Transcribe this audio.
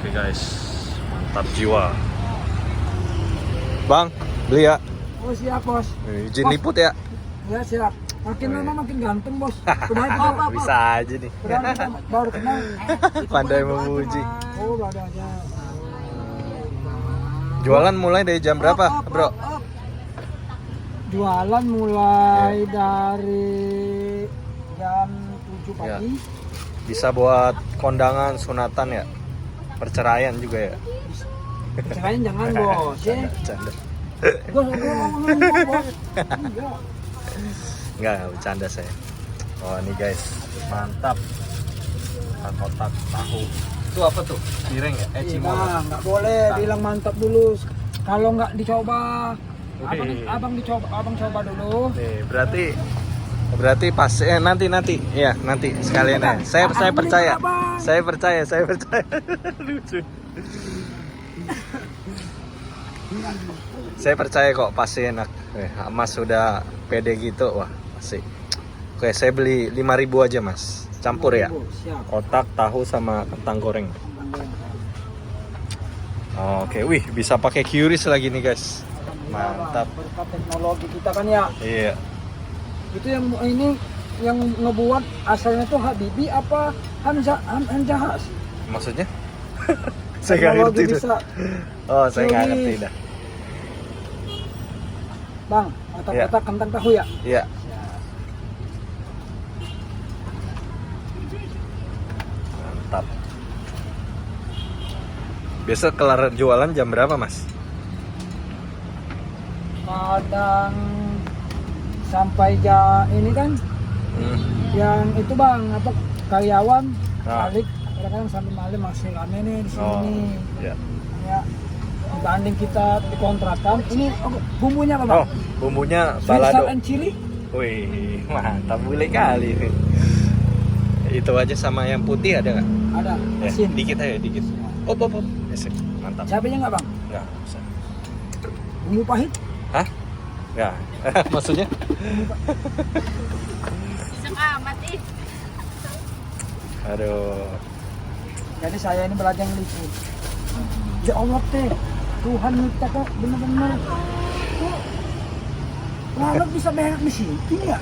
Oke guys, mantap jiwa. Bang, beli ya? Oh siap bos. Izin liput ya? Ya siap. Makin lama makin ganteng bos. Bisa aja nih. Baru kenal. Pandai memuji. Oh ada aja. Jualan mulai dari jam berapa, bro? Jualan mulai dari jam 7 pagi. Ya. Bisa buat kondangan, sunatan ya? Perceraian juga ya? Perceraian jangan bos. Ya. Bercanda. Bos, bos. Enggak, bercanda saya. Oh ini guys, mantap. Kotak tahu. Itu apa tuh? Cireng ya? Cimol. Nggak boleh bilang mantap dulu. Kalau nggak dicoba, abang coba dulu. Nih, berarti pas nanti ya nanti sekalian ya. Saya percaya. Saya percaya. Lucu. Saya percaya kok pasti enak. Mas sudah pede gitu, wah pasti. Oke, saya beli 5.000 aja mas. Campur ya. Kotak, tahu sama kentang goreng. Oke, wih bisa pakai QRIS lagi nih guys. Mantap. Berkat teknologi kita kan ya. Iya. Itu yang ini yang ngebuat asalnya tuh Habibie apa Hamzahas? Maksudnya? Saya nggak ngerti tuh. Oh, saya nggak ngerti dah. Bang, kotak-kotak kentang tahu ya? Iya. Mantap. Biasa kelar jualan jam berapa, Mas? Kadang sampai jam ini kan yang itu bang apa karyawan balik kadang-kadang sampai malam masih rame nih di sini. Iya. Ya dibanding kita di kontrakan ini bumbunya apa bang? Oh, bumbunya Sweet balado. salt and chili. Wih, mantap boleh kali. Itu aja sama yang putih ada nggak? Ada. Ya, Asin. dikit aja, dikit. Oh. Yes, mantap. Cabenya nggak bang? Nggak bisa. Bumbu pahit? Hah? Nggak. Maksudnya? Iseng amat ih. Aduh. Jadi saya ini belajar ngeliput. Ya Allah teh, Tuhan nyipta kok bener-bener. Kok lalat bisa berak di sini ya?